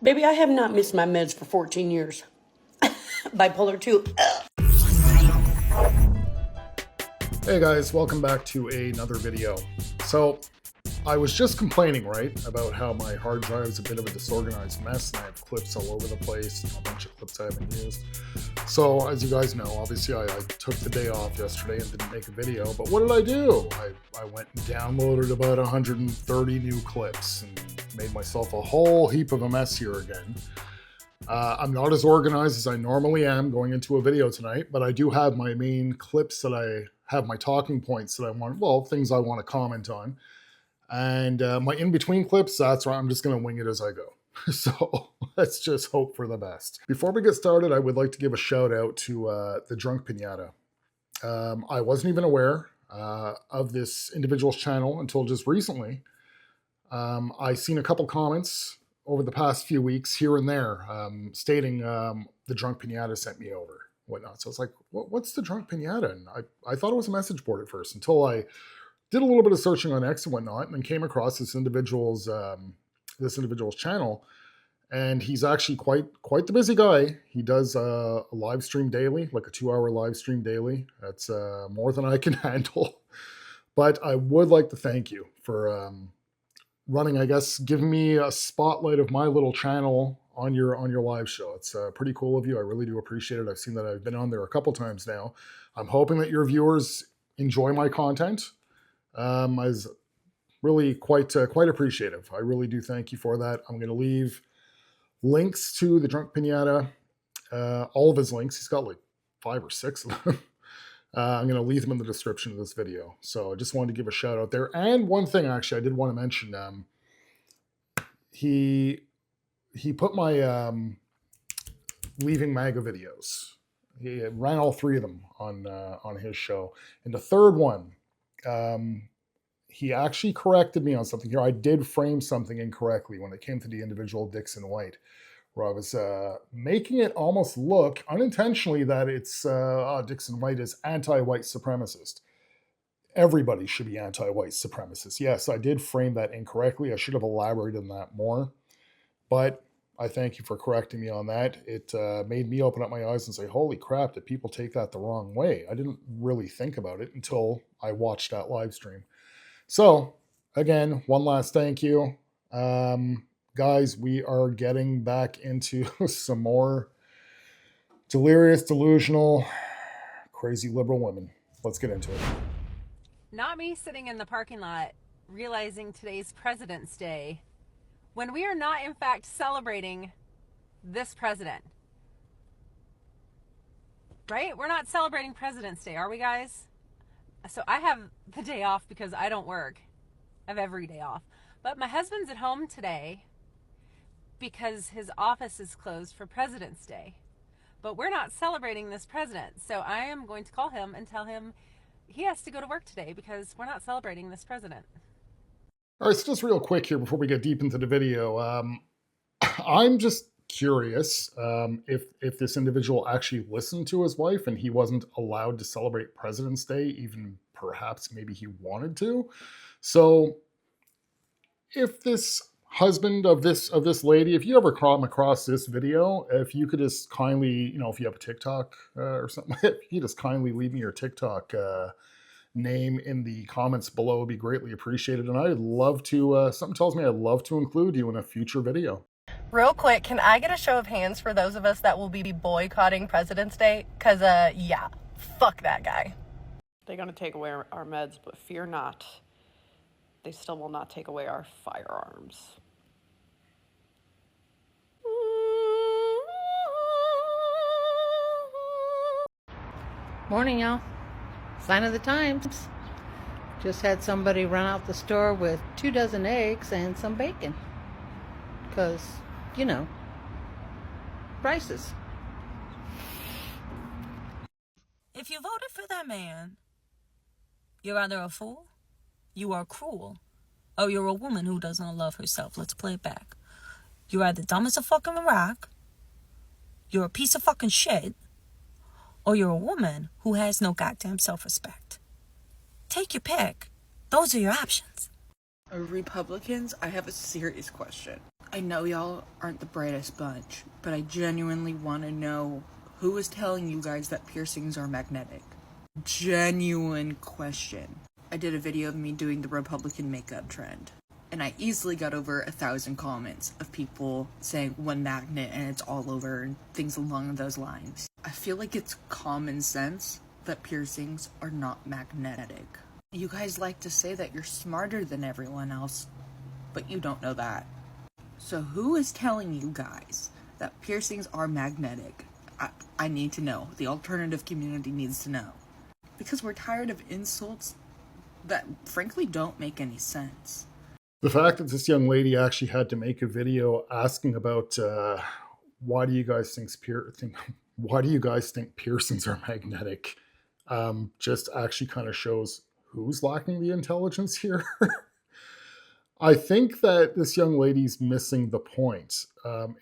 Baby, I have not missed my meds for 14 years. Bipolar 2. Hey guys, welcome back to another video. So, I was just complaining, right, about how my hard drive is a bit of a disorganized mess and I have clips all over the place, a bunch of clips I haven't used. So, as you guys know, obviously I took the day off yesterday and didn't make a video, but what did I do? I went and downloaded about 130 new clips and made myself a whole heap of a mess here again. I'm not as organized as I normally am going into a video tonight, but I do have my main clips that I have, my talking points that I want, well, things I want to comment on. And my in-between clips, that's right, I'm just going to wing it as I go. So let's just hope for the best. Before we get started, I would like to give a shout out to the Drunk Pinata. I wasn't even aware of this individual's channel until just recently. I seen a couple comments over the past few weeks here and there stating the Drunk Pinata sent me over, whatnot. So it's like, what's the Drunk Pinata? And I thought it was a message board at first until I did a little bit of searching on X and whatnot, and then came across this individual's channel, and he's actually quite the busy guy. He does a live stream daily, like a 2-hour live stream daily. That's more than I can handle. But I would like to thank you for running, I guess, giving me a spotlight of my little channel on your live show. It's pretty cool of you. I really do appreciate it. I've seen that I've been on there a couple times now. I'm hoping that your viewers enjoy my content. I was really quite appreciative. I really do thank you for that. I'm going to leave links to the Drunk Pinata, all of his links. He's got like 5 or 6 of them. I'm going to leave them in the description of this video. So I just wanted to give a shout out there. And one thing, actually, I did want to mention, he put my Leaving MAGA videos. He ran all 3 of them on his show. And the third one, he actually corrected me on something here. I did frame something incorrectly when it came to the individual Dixon White, where I was making it almost look unintentionally that it's Dixon White is anti-white supremacist. Everybody should be anti-white supremacist. Yes, I did frame that incorrectly. I should have elaborated on that more, but I thank you for correcting me on that. It made me open up my eyes and say, holy crap, did people take that the wrong way? I didn't really think about it until I watched that live stream. So, again, one last thank you. Guys, we are getting back into some more delirious, delusional, crazy liberal women. Let's get into it. Not me sitting in the parking lot realizing today's President's Day when we are not, in fact, celebrating this president. Right? We're not celebrating President's Day, are we, guys? So I have the day off because I don't work. I have every day off. But my husband's at home today because his office is closed for President's Day. But we're not celebrating this president. So I am going to call him and tell him he has to go to work today because we're not celebrating this president. All right, so just real quick here before we get deep into the video. I'm just curious if this individual actually listened to his wife and he wasn't allowed to celebrate President's Day, even perhaps maybe he wanted to. So if this husband of this lady, if you ever come across this video, if you could just kindly, if you have a TikTok or something, if you just kindly leave me your TikTok name in the comments below, would be greatly appreciated. And I'd love to, something tells me I'd love to include you in a future video. Real quick, can I get a show of hands for those of us that will be boycotting President's Day? Because, yeah, fuck that guy. They're going to take away our meds, but fear not. They still will not take away our firearms. Morning, y'all. Sign of the times. Just had somebody run out the store with 2 dozen eggs and some bacon. Because, prices. If you voted for that man, you're either a fool, you are cruel, or you're a woman who doesn't love herself. Let's play it back. You're either dumb as a fucking rock, you're a piece of fucking shit, or you're a woman who has no goddamn self-respect. Take your pick. Those are your options. Republicans, I have a serious question. I know y'all aren't the brightest bunch, but I genuinely want to know who is telling you guys that piercings are magnetic. Genuine question. I did a video of me doing the Republican makeup trend, and I easily got over 1,000 comments of people saying one magnet and it's all over and things along those lines. I feel like it's common sense that piercings are not magnetic. You guys like to say that you're smarter than everyone else, but you don't know that. So who is telling you guys that piercings are magnetic? I need to know. The alternative community needs to know. Because we're tired of insults that frankly don't make any sense. The fact that this young lady actually had to make a video asking about why do you guys think piercings are magnetic, just actually kind of shows who's lacking the intelligence here. I think that this young lady's missing the point.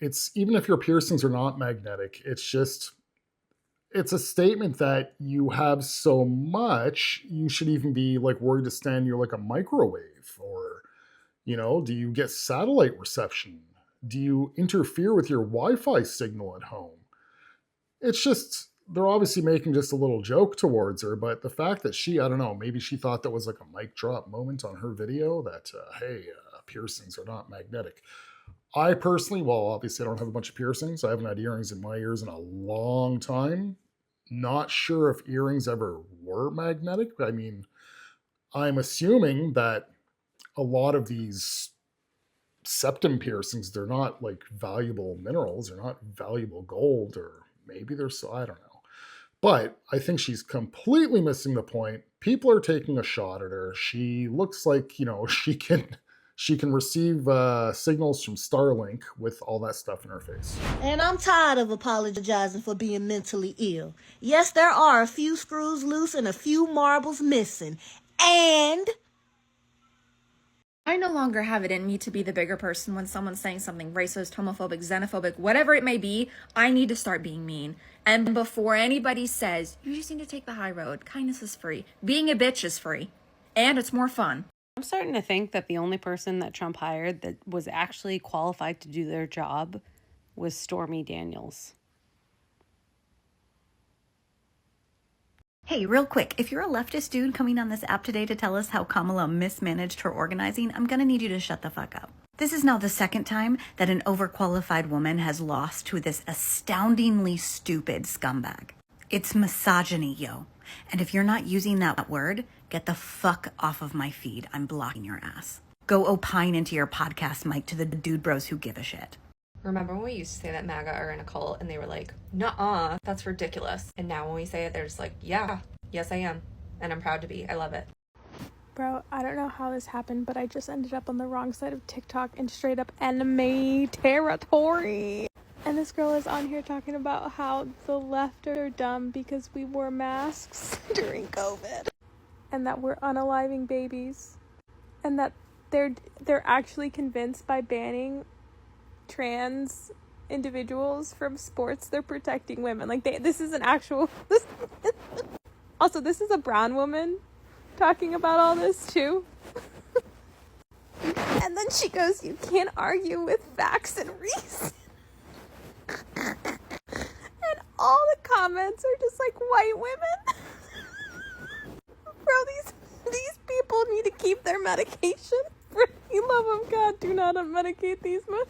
It's even if your piercings are not magnetic, it's a statement that you have so much, you should even be like worried to stand near like a microwave, or, do you get satellite reception? Do you interfere with your Wi-Fi signal at home? It's just, they're obviously making just a little joke towards her, but the fact that I don't know, maybe she thought that was like a mic drop moment on her video that, hey, piercings are not magnetic. I personally, well, obviously I don't have a bunch of piercings. I haven't had earrings in my ears in a long time. Not sure if earrings ever were magnetic. I mean, I'm assuming that a lot of these septum piercings, they're not like valuable minerals, they're not valuable gold, or maybe they're so, I don't know. But I think she's completely missing the point. People are taking a shot at her. She looks like, she can receive signals from Starlink with all that stuff in her face. And I'm tired of apologizing for being mentally ill. Yes, there are a few screws loose and a few marbles missing. And I no longer have it in me to be the bigger person when someone's saying something racist, homophobic, xenophobic, whatever it may be. I need to start being mean. And before anybody says, you just need to take the high road, kindness is free. Being a bitch is free. And it's more fun. I'm starting to think that the only person that Trump hired that was actually qualified to do their job was Stormy Daniels. Hey, real quick, if you're a leftist dude coming on this app today to tell us how Kamala mismanaged her organizing, I'm gonna need you to shut the fuck up. This is now the second time that an overqualified woman has lost to this astoundingly stupid scumbag. It's misogyny, yo. And if you're not using that word, get the fuck off of my feed. I'm blocking your ass. Go opine into your podcast mic to the dude bros who give a shit. Remember when we used to say that MAGA are in a cult and they were like, nuh-uh, that's ridiculous. And now when we say it, they're just like, yeah, yes I am. And I'm proud to be. I love it. Bro, I don't know how this happened, but I just ended up on the wrong side of TikTok in straight up anime territory. And this girl is on here talking about how the left are dumb because we wore masks during COVID. And that we're unaliving babies. And that they're actually convinced by banning trans individuals from sports, they're protecting women. Like, this is an actual... Also, this is a brown woman talking about all this, too. And then she goes, you can't argue with facts and reason. And all the comments are just like white women. Bro, these people need to keep their medication. For the love of God, do not unmedicate these men.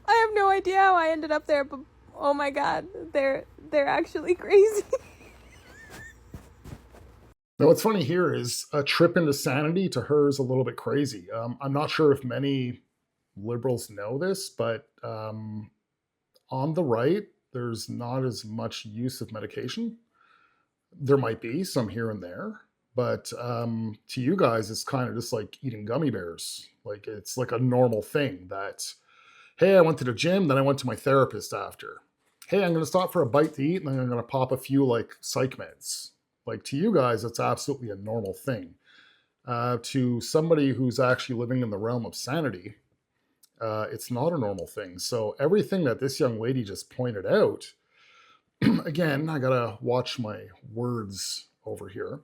I have no idea how I ended up there, but oh my God, they're actually crazy. Now, what's funny here is a trip into sanity to her is a little bit crazy. I'm not sure if many liberals know this, but on the right, there's not as much use of medication. There might be some here and there, but to you guys, it's kind of just like eating gummy bears. Like, it's like a normal thing that, hey, I went to the gym, then I went to my therapist after. Hey, I'm going to stop for a bite to eat, and then I'm going to pop a few like psych meds. Like, to you guys, it's absolutely a normal thing. To somebody who's actually living in the realm of sanity, it's not a normal thing. So everything that this young lady just pointed out, again, I gotta watch my words over here,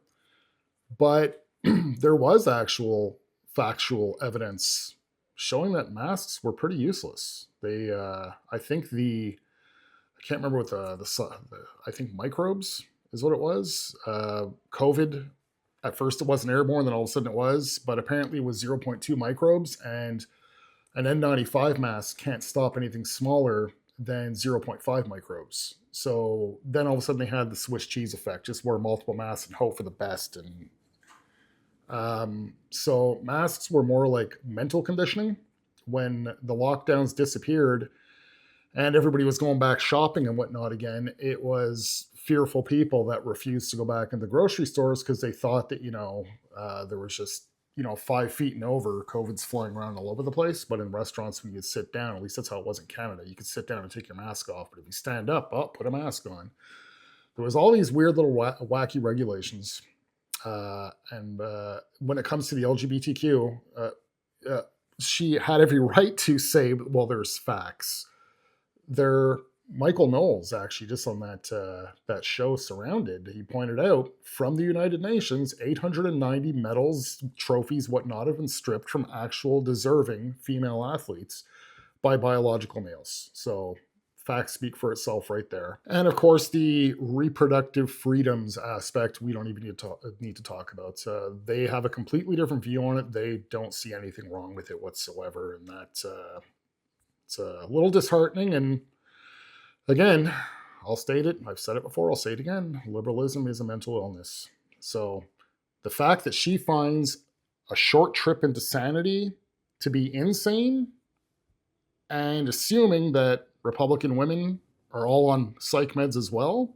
but there was actual factual evidence showing that masks were pretty useless. They, I think I can't remember what I think microbes is what it was. COVID, at first it wasn't airborne, then all of a sudden it was, but apparently it was 0.2 microbes, and an N95 mask can't stop anything smaller than 0.5 microbes. So then all of a sudden they had the Swiss cheese effect, just wear multiple masks and hope for the best. And so masks were more like mental conditioning. When the lockdowns disappeared and everybody was going back shopping and whatnot again, it was fearful people that refused to go back into grocery stores because they thought that, there was just, 5 feet and over, COVID's flying around all over the place. But in restaurants, when you could sit down, at least that's how it was in Canada, you could sit down and take your mask off. But if you stand up, put a mask on. There was all these weird little wacky regulations. And when it comes to the LGBTQ, she had every right to say, well, there's facts. Michael Knowles, actually, just on that show Surrounded, he pointed out from the United Nations, 890 medals, trophies, whatnot have been stripped from actual deserving female athletes by biological males. So facts speak for itself right there. And of course, the reproductive freedoms aspect, we don't even need to talk about. They have a completely different view on it. They don't see anything wrong with it whatsoever. And that's it's a little disheartening. And again, I'll state it. I've said it before. I'll say it again. Liberalism is a mental illness. So the fact that she finds a short trip into sanity to be insane, and assuming that Republican women are all on psych meds as well,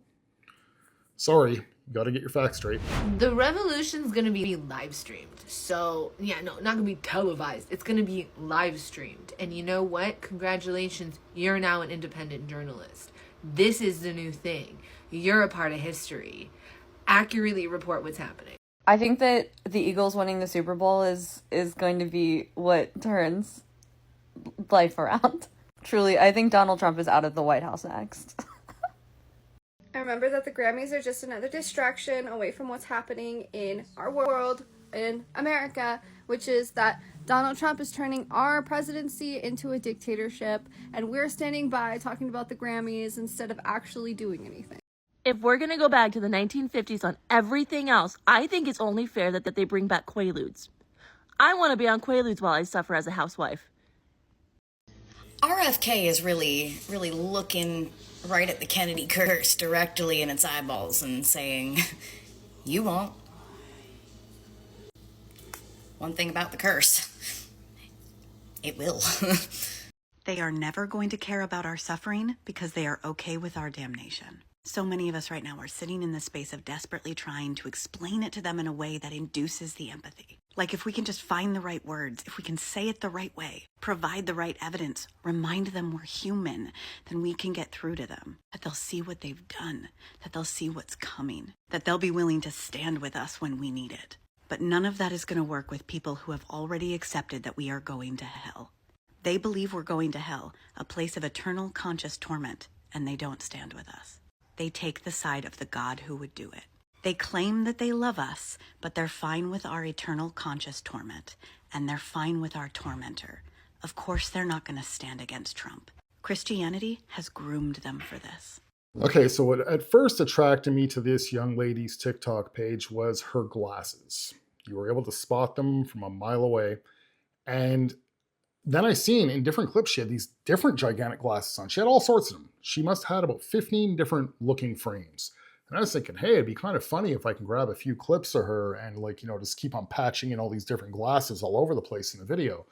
sorry, you got to get your facts straight. The revolution's going to be live streamed. So, yeah, no, not going to be televised. It's going to be live streamed. And you know what? Congratulations. You're now an independent journalist. This is the new thing. You're a part of history. Accurately report what's happening. I think that the Eagles winning the Super Bowl is going to be what turns life around. Truly, I think Donald Trump is out of the White House next. I remember that the Grammys are just another distraction away from what's happening in our world, in America, which is that Donald Trump is turning our presidency into a dictatorship, and we're standing by talking about the Grammys instead of actually doing anything. If we're going to go back to the 1950s on everything else, I think it's only fair that they bring back Quaaludes. I want to be on Quaaludes while I suffer as a housewife. RFK is really looking right at the Kennedy curse directly in its eyeballs and saying, you won't. One thing about the curse, it will. They are never going to care about our suffering because they are okay with our damnation. So many of us right now are sitting in the space of desperately trying to explain it to them in a way that induces the empathy. Like if we can just find the right words, if we can say it the right way, provide the right evidence, remind them we're human, then we can get through to them. That they'll see what they've done, that they'll see what's coming, that they'll be willing to stand with us when we need it. But none of that is going to work with people who have already accepted that we are going to hell. They believe we're going to hell, a place of eternal conscious torment, and they don't stand with us. They take the side of the God who would do it. They claim that they love us, but they're fine with our eternal conscious torment, and they're fine with our tormentor. Of course, they're not going to stand against Trump. Christianity has groomed them for this. Okay, so what at first attracted me to this young lady's TikTok page was her glasses. You were able to spot them from a mile away. And then I seen in different clips, she had these different gigantic glasses on. She had all sorts of them. She must have had about 15 different looking frames. And I was thinking, hey, it'd be kind of funny if I can grab a few clips of her and just keep on patching in all these different glasses all over the place in the video.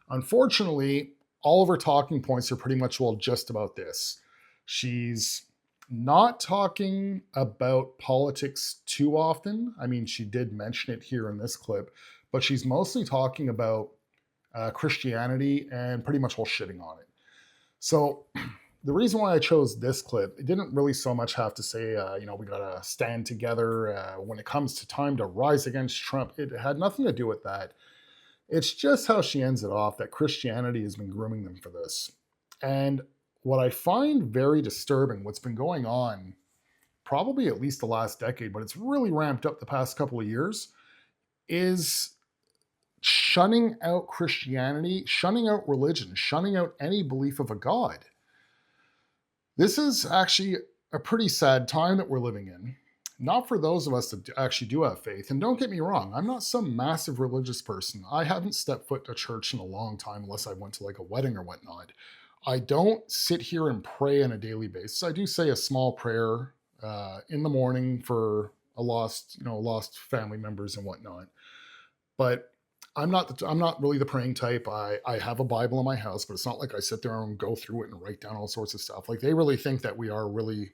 Unfortunately, all of her talking points are pretty much, just about this. She's not talking about politics too often. I mean, she did mention it here in this clip, but she's mostly talking about Christianity and pretty much all shitting on it. So the reason why I chose this clip, it didn't really so much have to say, we gotta stand together when it comes to time to rise against Trump. It had nothing to do with that. It's just how she ends it off, that Christianity has been grooming them for this. And what I find very disturbing, what's been going on probably at least the last decade, but it's really ramped up the past couple of years, is shunning out Christianity, shunning out religion, shunning out any belief of a God. This is actually a pretty sad time that we're living in. Not for those of us that actually do have faith. And don't get me wrong, I'm not some massive religious person. I haven't stepped foot in a church in a long time unless I went to like a wedding or whatnot. I don't sit here and pray on a daily basis. I do say a small prayer in the morning for a lost family members and whatnot. But I'm not really the praying type. I have a Bible in my house, but it's not like I sit there and go through it and write down all sorts of stuff. Like they really think that we are really,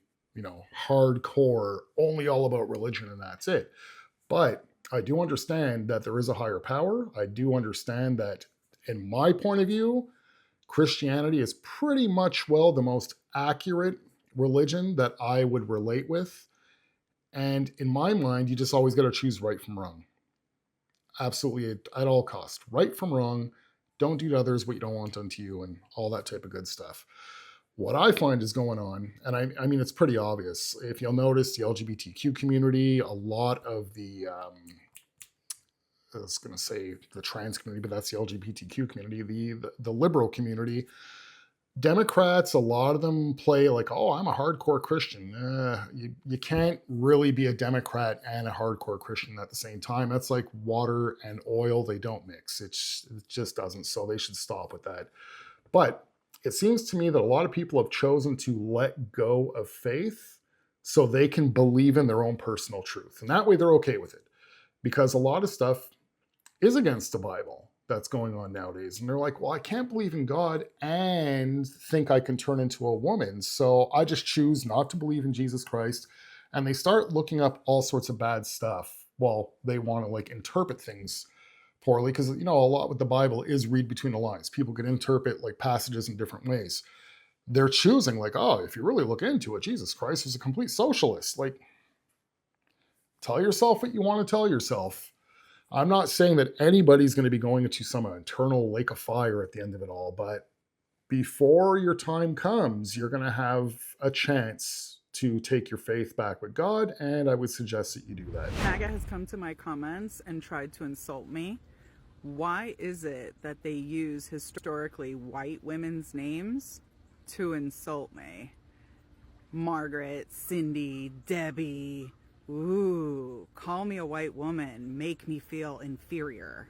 hardcore, only all about religion and that's it. But I do understand that there is a higher power. I do understand that in my point of view, Christianity is pretty much, the most accurate religion that I would relate with. And in my mind, you just always got to choose right from wrong. Absolutely, at all costs. Right from wrong. Don't do to others what you don't want done to you, and all that type of good stuff. What I find is going on, and I mean, it's pretty obvious. If you'll notice, the LGBTQ community, a lot of the, I was going to say the trans community, but that's the LGBTQ community, the liberal community, Democrats, a lot of them play like, oh, I'm a hardcore Christian. You can't really be a Democrat and a hardcore Christian at the same time. That's like water and oil. They don't mix. It just doesn't. So they should stop with that. But it seems to me that a lot of people have chosen to let go of faith so they can believe in their own personal truth. And that way they're okay with it. Because a lot of stuff is against the Bible that's going on nowadays. And they're like, well, I can't believe in God and think I can turn into a woman. So I just choose not to believe in Jesus Christ. And they start looking up all sorts of bad stuff. Well, they want to like interpret things poorly because, a lot with the Bible is read between the lines. People can interpret like passages in different ways. They're choosing like, oh, if you really look into it, Jesus Christ is a complete socialist. Like, tell yourself what you want to tell yourself. I'm not saying that anybody's going to be going into some eternal lake of fire at the end of it all, but before your time comes, you're going to have a chance to take your faith back with God, and I would suggest that you do that. MAGA has come to my comments and tried to insult me. Why is it that they use historically white women's names to insult me? Margaret, Cindy, Debbie. Ooh, call me a white woman, make me feel inferior.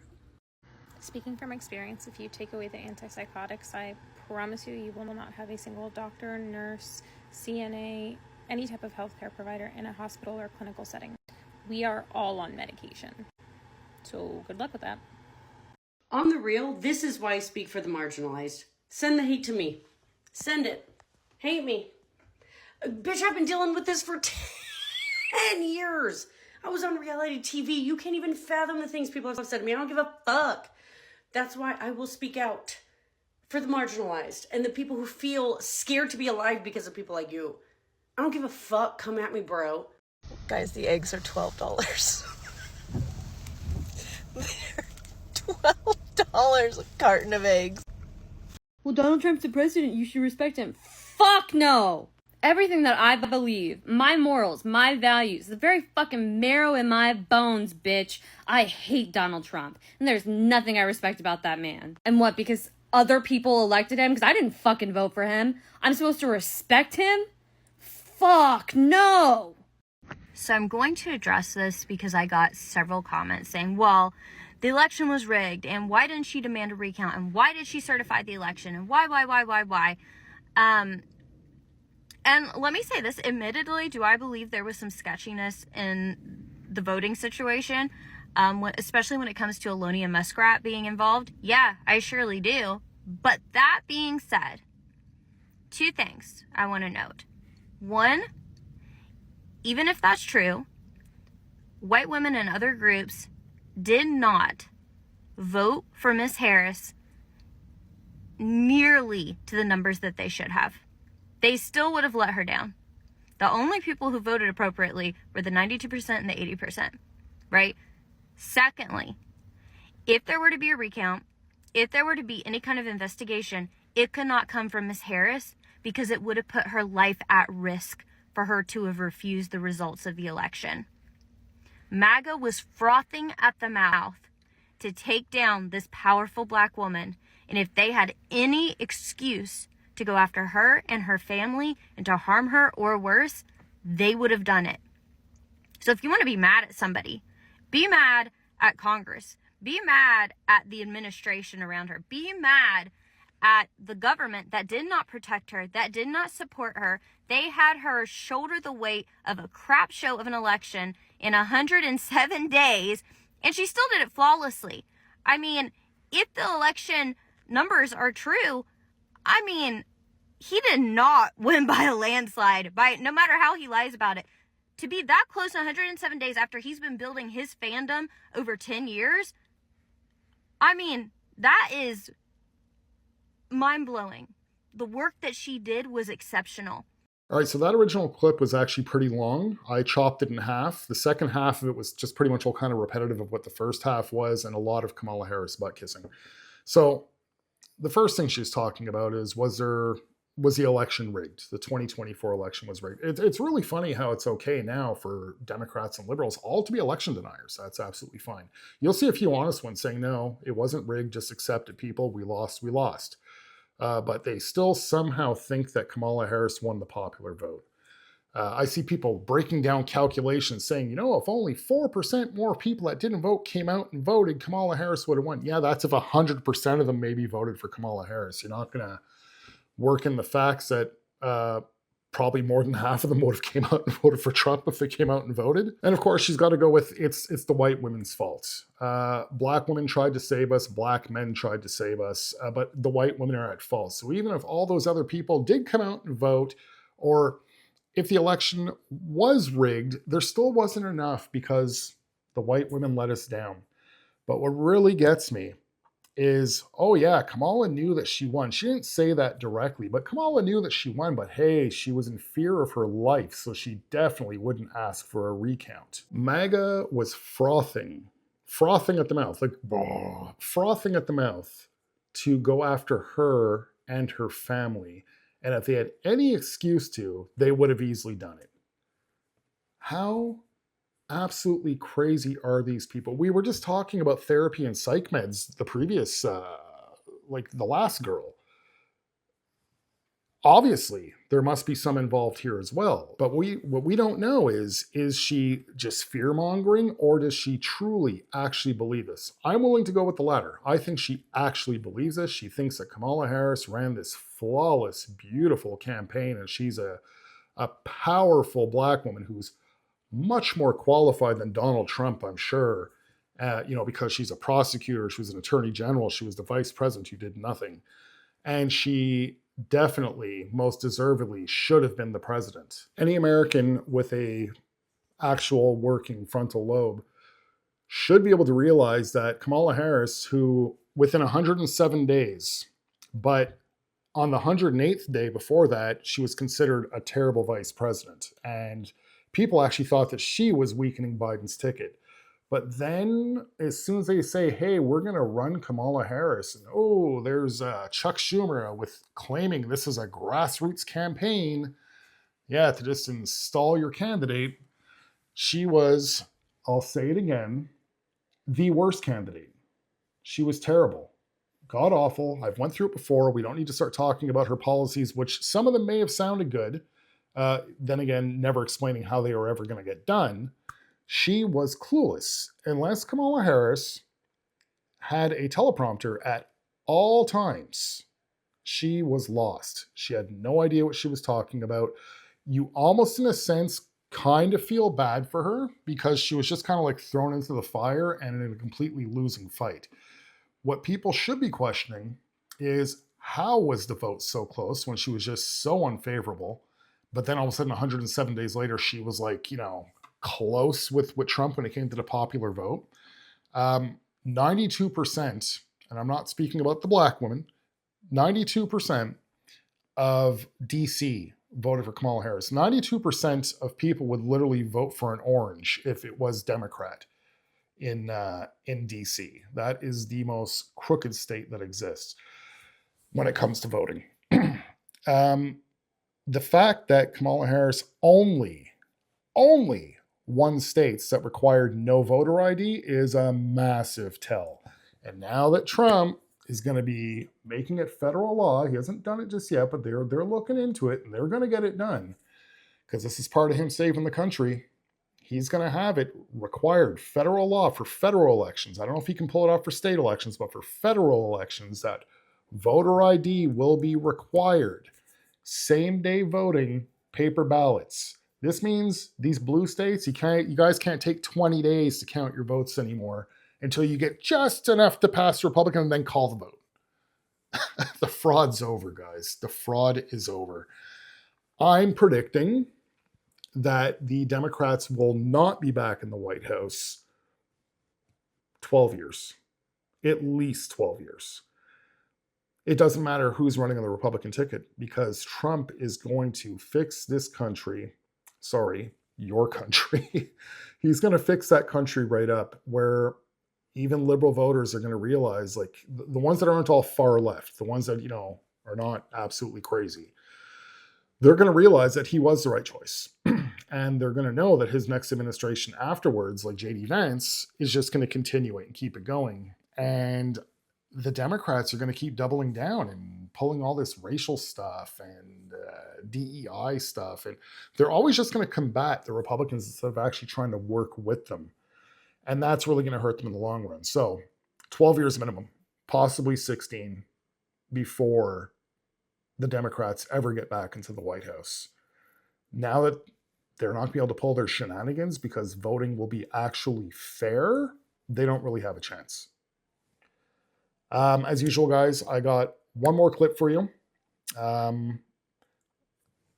Speaking from experience, if you take away the antipsychotics, I promise you will not have a single doctor, nurse, CNA, any type of healthcare provider in a hospital or clinical setting. We are all on medication. So good luck with that. On the real, this is why I speak for the marginalized. Send the hate to me. Send it. Hate me. Bitch, I've been dealing with this for 10 years. I was on reality TV. You can't even fathom the things people have said to me. I don't give a fuck. That's why I will speak out for the marginalized and the people who feel scared to be alive because of people like you. I don't give a fuck. Come at me, bro. Guys, the eggs are $12. They're $12 a carton of eggs. Well, Donald Trump's the president. You should respect him. Fuck no! Everything that I believe, my morals, my values, the very fucking marrow in my bones, bitch. I hate Donald Trump. And there's nothing I respect about that man. And what, because other people elected him? Because I didn't fucking vote for him. I'm supposed to respect him? Fuck no! So I'm going to address this because I got several comments saying, well, the election was rigged, and why didn't she demand a recount, and why did she certify the election, and why? And let me say this, admittedly, do I believe there was some sketchiness in the voting situation, especially when it comes to Ohlone and Muskrat being involved? Yeah, I surely do. But that being said, two things I want to note. One, even if that's true, white women and other groups did not vote for Miss Harris nearly to the numbers that they should have. They still would have let her down. The only people who voted appropriately were the 92% and the 80%, right? Secondly, if there were to be a recount, if there were to be any kind of investigation, it could not come from Miss Harris because it would have put her life at risk for her to have refused the results of the election. MAGA was frothing at the mouth to take down this powerful black woman. And if they had any excuse to go after her and her family and to harm her or worse, they would have done it. So if you want to be mad at somebody, be mad at Congress. Be mad at the administration around her. Be mad at the government that did not protect her, that did not support her. They had her shoulder the weight of a crap show of an election in 107 days, and she still did it flawlessly. I mean, if the election numbers are true, I mean, he did not win by a landslide, by no matter how he lies about it. To be that close in 107 days after he's been building his fandom over 10 years, I mean, that is mind-blowing. The work that she did was exceptional. All right, so that original clip was actually pretty long. I chopped it in half. The second half of it was just pretty much all kind of repetitive of what the first half was, and a lot of Kamala Harris butt kissing. So the first thing she's talking about is, was the election rigged? The 2024 election was rigged. It's really funny how it's okay now for Democrats and liberals all to be election deniers. That's absolutely fine. You'll see a few honest ones saying, no, it wasn't rigged, just accept it, people. We lost, we lost. But they still somehow think that Kamala Harris won the popular vote. I see people breaking down calculations saying, you know, if only 4% more people that didn't vote came out and voted, Kamala Harris would have won. Yeah, that's if 100% of them maybe voted for Kamala Harris. You're not going to work in the facts that probably more than half of them would have came out and voted for Trump if they came out and voted. And of course, she's got to go with it's the white women's fault. Black women tried to save us, black men tried to save us, but the white women are at fault. So even if all those other people did come out and vote, or if the election was rigged, there still wasn't enough because the white women let us down. But what really gets me is, oh yeah, Kamala knew that she won. She didn't say that directly, but Kamala knew that she won, but hey, she was in fear of her life, so she definitely wouldn't ask for a recount. MAGA was frothing at the mouth, like frothing at the mouth to go after her and her family. And if they had any excuse to, they would have easily done it. How absolutely crazy are these people? We were just talking about therapy and psych meds, the previous, like the last girl. Obviously, there must be some involved here as well. But what we don't know is she just fear-mongering, or does she truly actually believe this? I'm willing to go with the latter. I think she actually believes this. She thinks that Kamala Harris ran this flawless, beautiful campaign, and she's a powerful black woman who's much more qualified than Donald Trump, I'm sure, because she's a prosecutor, she was an attorney general, she was the vice president who did nothing. And she definitely, most deservedly, should have been the president. Any American with a actual working frontal lobe should be able to realize that Kamala Harris, who within 107 days, but on the 108th day before that, she was considered a terrible vice president. And people actually thought that she was weakening Biden's ticket. But then as soon as they say, hey, we're going to run Kamala Harris, and oh, there's Chuck Schumer with claiming this is a grassroots campaign, yeah, to just install your candidate, she was, I'll say it again, the worst candidate. She was terrible. God awful. I've went through it before. We don't need to start talking about her policies, which some of them may have sounded good. Then again, never explaining how they were ever going to get done. She was clueless. Unless Kamala Harris had a teleprompter at all times, she was lost. She had no idea what she was talking about. You almost, in a sense, kind of feel bad for her because she was just kind of like thrown into the fire and in a completely losing fight. What people should be questioning is, how was the vote so close when she was just so unfavorable? But then all of a sudden, 107 days later, she was like, close with Trump when it came to the popular vote. 92%, and I'm not speaking about the black woman, 92% of DC voted for Kamala Harris. 92% of people would literally vote for an orange if it was Democrat in DC. That is the most crooked state that exists when it comes to voting. The fact that Kamala Harris only won states that required no voter ID is a massive tell. And now that Trump is going to be making it federal law, he hasn't done it just yet, but they're looking into it and they're going to get it done because this is part of him saving the country. He's going to have it required federal law for federal elections. I don't know if he can pull it off for state elections, but for federal elections, that voter ID will be required. Same day voting, paper ballots. This means these blue states, you guys can't take 20 days to count your votes anymore until you get just enough to pass Republican and then call the vote. The fraud's over, guys. The fraud is over. I'm predicting that the Democrats will not be back in the White House 12 years. At least 12 years. It doesn't matter who's running on the Republican ticket because Trump is going to fix this country. Sorry, your country. He's going to fix that country right up where even liberal voters are going to realize, like the ones that aren't all far left, the ones that, are not absolutely crazy, they're going to realize that he was the right choice. And they're going to know that his next administration afterwards, like J.D. Vance, is just going to continue it and keep it going. And the Democrats are going to keep doubling down and pulling all this racial stuff and DEI stuff. And they're always just going to combat the Republicans instead of actually trying to work with them. And that's really going to hurt them in the long run. So 12 years minimum, possibly 16 before the Democrats ever get back into the White House. Now that they're not going to be able to pull their shenanigans because voting will be actually fair, they don't really have a chance. As usual, guys, I got one more clip for you.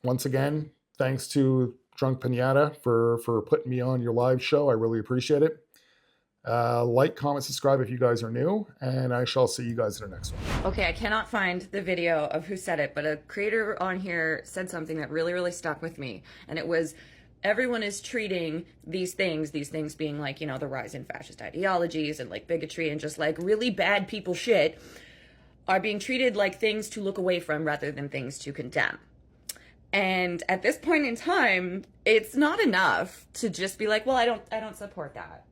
Once again, thanks to Drunk Pinata for putting me on your live show. I really appreciate it. Like, comment, subscribe if you guys are new, and I shall see you guys in the next one. Okay, I cannot find the video of who said it, but a creator on here said something that really, really stuck with me. And it was, everyone is treating these things being like, the rise in fascist ideologies and like bigotry and just like really bad people shit, are being treated like things to look away from rather than things to condemn. And at this point in time, it's not enough to just be like, well, I don't support that.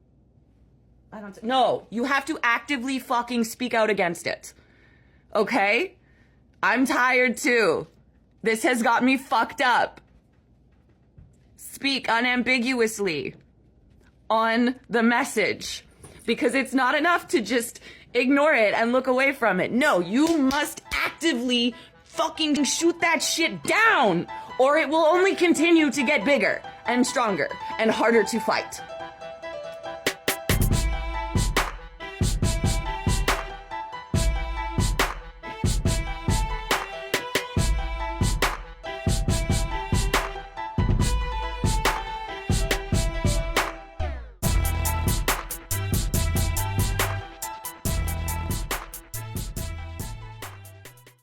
No, you have to actively fucking speak out against it. Okay? I'm tired too. This has got me fucked up. Speak unambiguously on the message, because it's not enough to just ignore it and look away from it. No, you must actively fucking shoot that shit down, or it will only continue to get bigger and stronger and harder to fight.